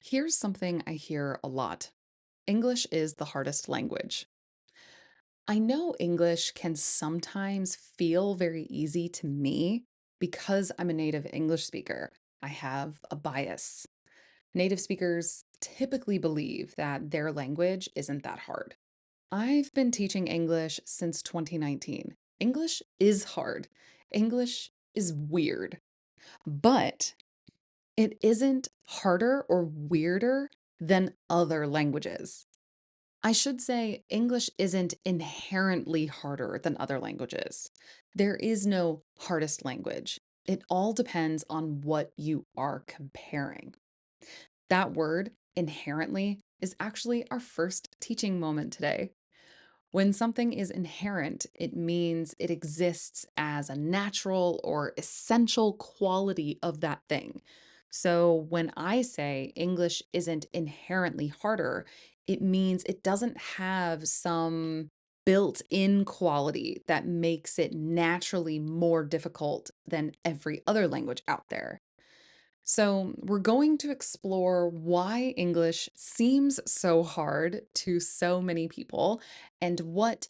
Here's something I hear a lot. English is the hardest language. I know English can sometimes feel very easy to me because I'm a native English speaker. I have a bias. Native speakers typically believe that their language isn't that hard. I've been teaching English since 2019. English is hard. English is weird, but it isn't harder or weirder than other languages. I should say English isn't inherently harder than other languages. There is no hardest language. It all depends on what you are comparing. That word, inherently, is actually our first teaching moment today. When something is inherent, it means it exists as a natural or essential quality of that thing. So when I say English isn't inherently harder, it means it doesn't have some built in quality that makes it naturally more difficult than every other language out there. So, we're going to explore why English seems so hard to so many people and what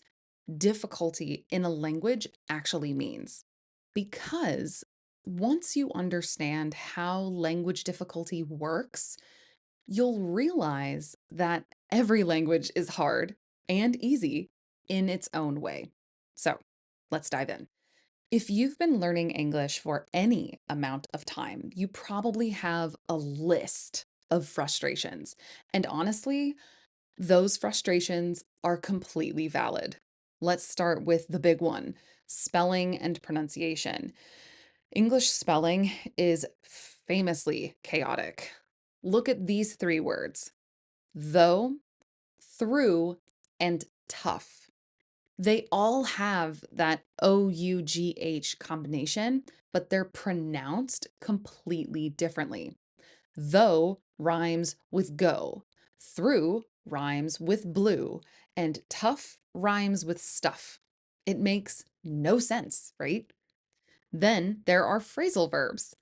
difficulty in a language actually means. Because once you understand how language difficulty works, you'll realize that every language is hard and easy in its own way. So, let's dive in. If you've been learning English for any amount of time, you probably have a list of frustrations. And honestly, those frustrations are completely valid. Let's start with the big one, spelling and pronunciation. English spelling is famously chaotic. Look at these three words: though, through, and tough. They all have that OUGH combination, but they're pronounced completely differently. Though rhymes with go, through rhymes with blue, and tough rhymes with stuff. It makes no sense, right? Then there are phrasal verbs.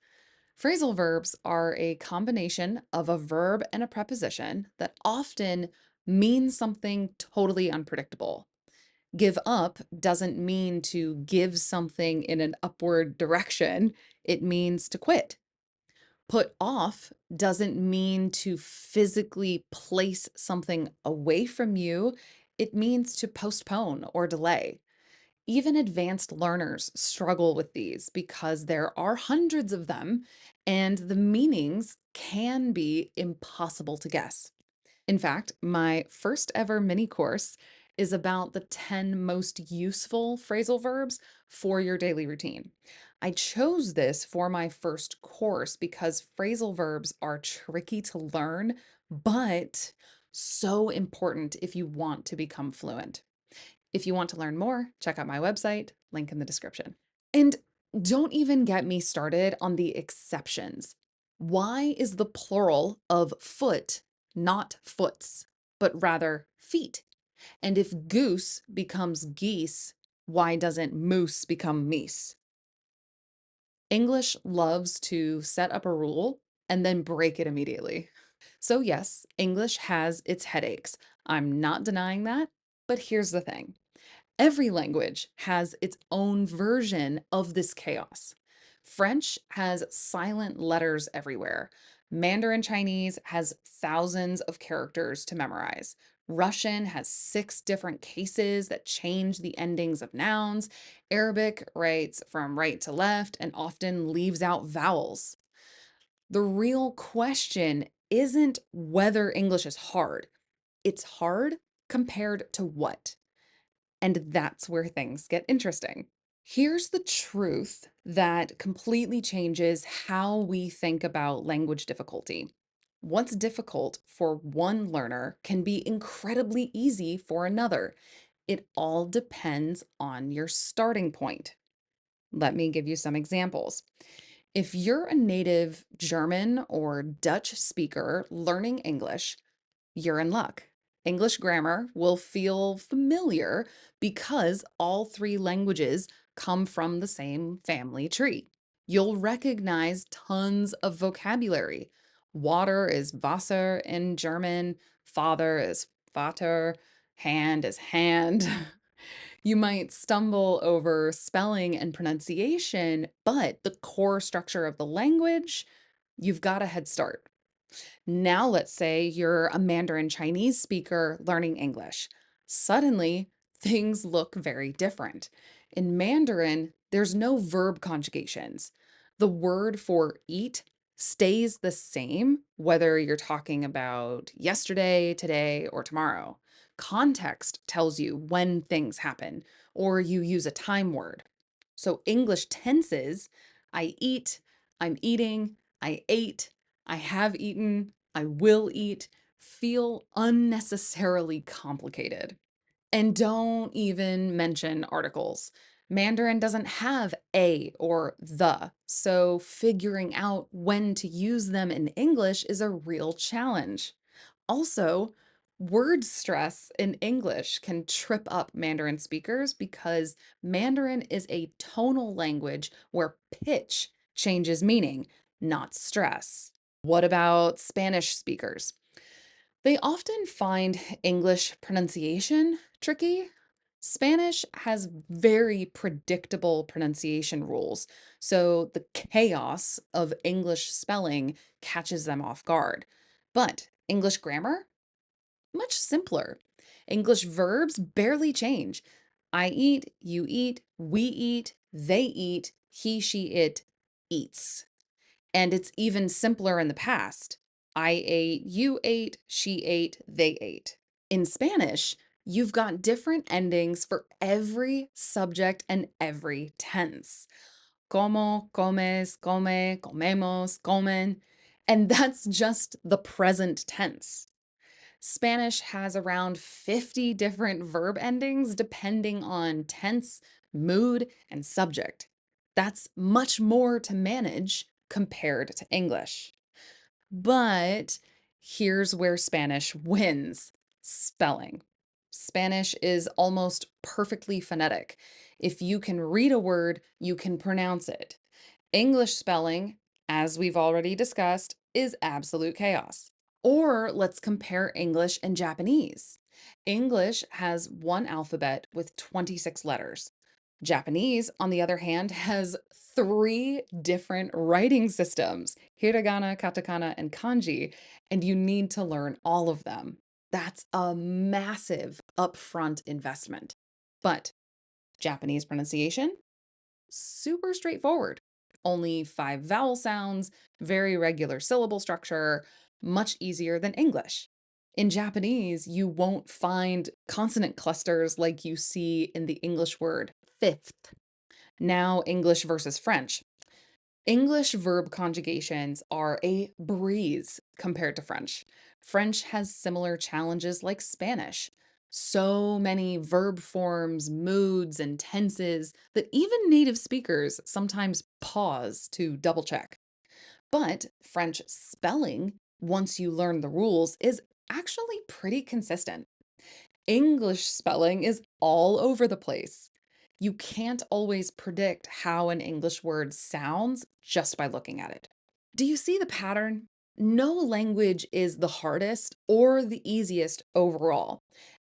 Phrasal verbs are a combination of a verb and a preposition that often mean something totally unpredictable. Give up doesn't mean to give something in an upward direction, it means to quit. Put off doesn't mean to physically place something away from you, it means to postpone or delay. Even advanced learners struggle with these because there are hundreds of them and the meanings can be impossible to guess. In fact, my first ever mini course is about the 10 most useful phrasal verbs for your daily routine. I chose this for my first course because phrasal verbs are tricky to learn, but so important if you want to become fluent. If you want to learn more, check out my website, link in the description. And don't even get me started on the exceptions. Why is the plural of foot not foots, but rather feet? And if goose becomes geese, why doesn't moose become meese? English loves to set up a rule and then break it immediately. So, yes, English has its headaches. I'm not denying that, but here's the thing. Every language has its own version of this chaos. French has silent letters everywhere. Mandarin Chinese has thousands of characters to memorize. Russian has 6 different cases that change the endings of nouns. Arabic writes from right to left and often leaves out vowels. The real question isn't whether English is hard, it's hard compared to what? And that's where things get interesting. Here's the truth that completely changes how we think about language difficulty. What's difficult for one learner can be incredibly easy for another. It all depends on your starting point. Let me give you some examples. If you're a native German or Dutch speaker learning English, you're in luck. English grammar will feel familiar because all three languages come from the same family tree. You'll recognize tons of vocabulary. Water is Wasser in German, father is Vater, hand is Hand. You might stumble over spelling and pronunciation, but the core structure of the language, you've got a head start. Now, let's say you're a Mandarin Chinese speaker learning English. Suddenly, things look very different. In Mandarin, there's no verb conjugations. The word for eat stays the same whether you're talking about yesterday, today, or tomorrow. Context tells you when things happen, or you use a time word. So, English tenses I eat, I'm eating, I ate, I have eaten, I will eat, feel unnecessarily complicated. And don't even mention articles. Mandarin doesn't have a or the, so figuring out when to use them in English is a real challenge. Also, word stress in English can trip up Mandarin speakers because Mandarin is a tonal language where pitch changes meaning, not stress. What about Spanish speakers? They often find English pronunciation tricky. Spanish has very predictable pronunciation rules, so the chaos of English spelling catches them off guard. But English grammar? Much simpler. English verbs barely change. I eat, you eat, we eat, they eat, he, she, it eats. And it's even simpler in the past. I ate, you ate, she ate, they ate. In Spanish, you've got different endings for every subject and every tense. Como, comes, come, comemos, comen. And that's just the present tense. Spanish has around 50 different verb endings depending on tense, mood, and subject. That's much more to manage compared to English. But here's where Spanish wins: spelling. Spanish is almost perfectly phonetic. If you can read a word, you can pronounce it. English spelling, as we've already discussed, is absolute chaos. Or let's compare English and Japanese. English has one alphabet with 26 letters. Japanese, on the other hand, has three different writing systems: hiragana, katakana, and kanji, and you need to learn all of them. That's a massive upfront investment. But Japanese pronunciation? Super straightforward. Only five vowel sounds, very regular syllable structure, much easier than English. In Japanese, you won't find consonant clusters like you see in the English word fifth. Now, English versus French. English verb conjugations are a breeze compared to French. French has similar challenges like Spanish. So many verb forms, moods, and tenses that even native speakers sometimes pause to double check. But French spelling, once you learn the rules, is actually pretty consistent. English spelling is all over the place. You can't always predict how an English word sounds just by looking at it. Do you see the pattern? No language is the hardest or the easiest overall.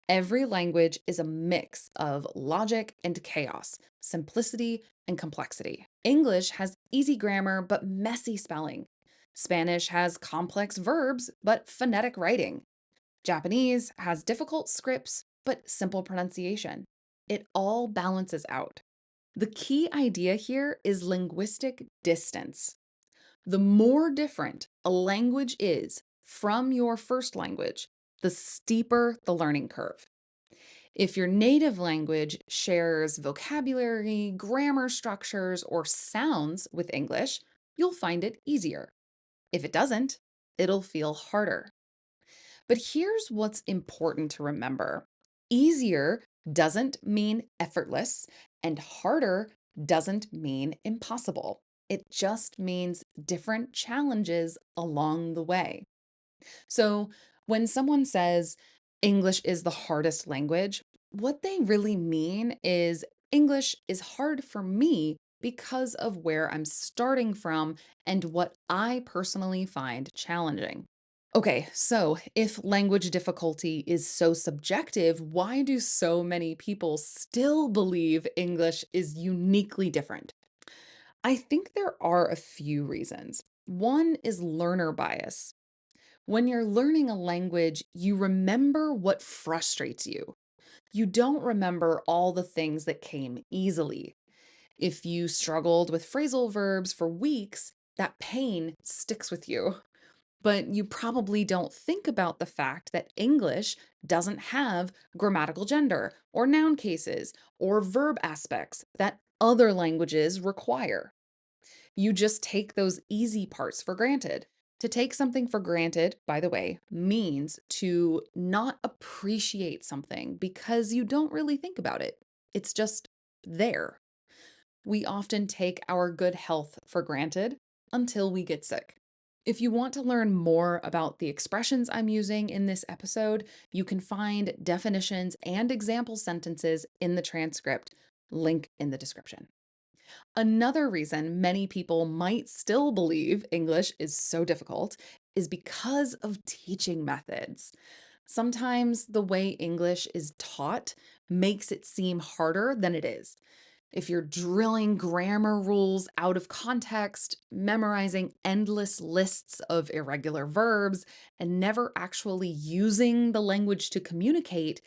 Every language is a mix of logic and chaos, simplicity and complexity. English has easy grammar but messy spelling. Spanish has complex verbs but phonetic writing. Japanese has difficult scripts but simple pronunciation. It all balances out. The key idea here is linguistic distance. The more different a language is from your first language, the steeper the learning curve. If your native language shares vocabulary, grammar structures, or sounds with English, you'll find it easier. If it doesn't, it'll feel harder. But here's what's important to remember: easier doesn't mean effortless, and harder doesn't mean impossible. It just means different challenges along the way. So, when someone says English is the hardest language, what they really mean is English is hard for me because of where I'm starting from and what I personally find challenging. Okay, so if language difficulty is so subjective, why do so many people still believe English is uniquely different? I think there are a few reasons. One is learner bias. When you're learning a language, you remember what frustrates you. You don't remember all the things that came easily. If you struggled with phrasal verbs for weeks, that pain sticks with you. But you probably don't think about the fact that English doesn't have grammatical gender or noun cases or verb aspects that other languages require. You just take those easy parts for granted. To take something for granted, by the way, means to not appreciate something because you don't really think about it. It's just there. We often take our good health for granted until we get sick. If you want to learn more about the expressions I'm using in this episode, you can find definitions and example sentences in the transcript, link in the description. Another reason many people might still believe English is so difficult is because of teaching methods. Sometimes the way English is taught makes it seem harder than it is. If you're drilling grammar rules out of context, memorizing endless lists of irregular verbs, and never actually using the language to communicate,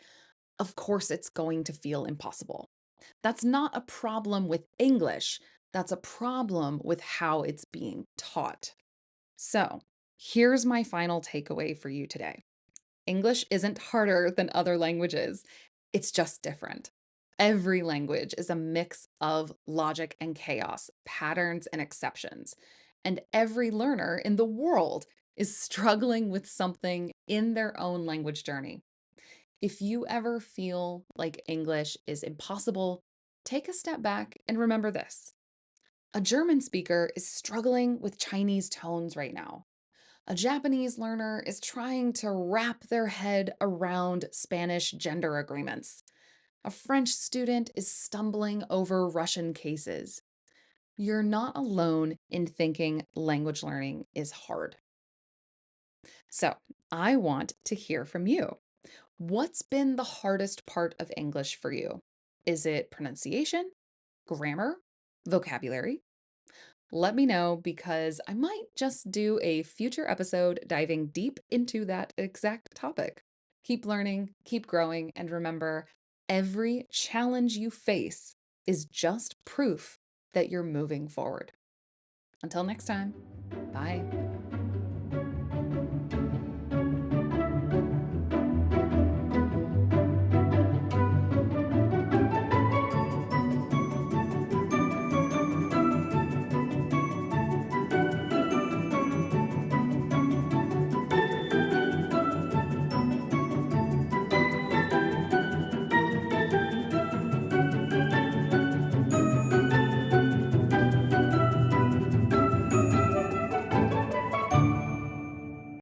of course it's going to feel impossible. That's not a problem with English, that's a problem with how it's being taught. So, here's my final takeaway for you today. English isn't harder than other languages, it's just different. Every language is a mix of logic and chaos, patterns and exceptions. And every learner in the world is struggling with something in their own language journey. If you ever feel like English is impossible, take a step back and remember this. A German speaker is struggling with Chinese tones right now. A Japanese learner is trying to wrap their head around Spanish gender agreements. A French student is stumbling over Russian cases. You're not alone in thinking language learning is hard. So, I want to hear from you. What's been the hardest part of English for you? Is it pronunciation, grammar, vocabulary? Let me know because I might just do a future episode diving deep into that exact topic. Keep learning, keep growing, and remember every challenge you face is just proof that you're moving forward. Until next time, bye.